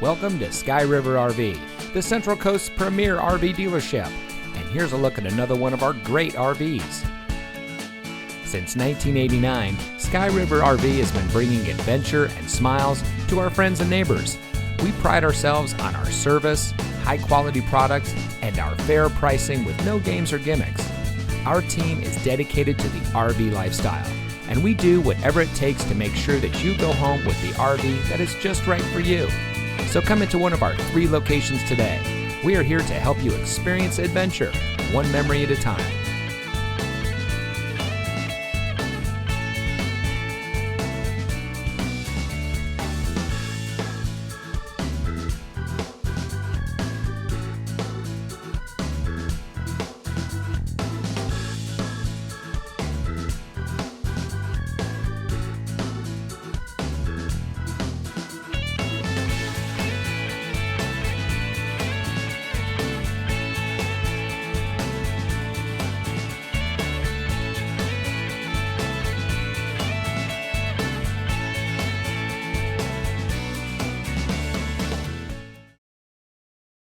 Welcome to Sky River RV, the Central Coast's premier RV dealership. And here's a look at another one of our great RVs. Since 1989, Sky River RV has been bringing adventure and smiles to our friends and neighbors. We pride ourselves on our service, high-quality products, and our fair pricing with no games or gimmicks. Our team is dedicated to the RV lifestyle, and we do whatever it takes to make sure that you go home with the RV that is just right for you. So come into one of our 3 locations today. We are here to help you experience adventure, one memory at a time.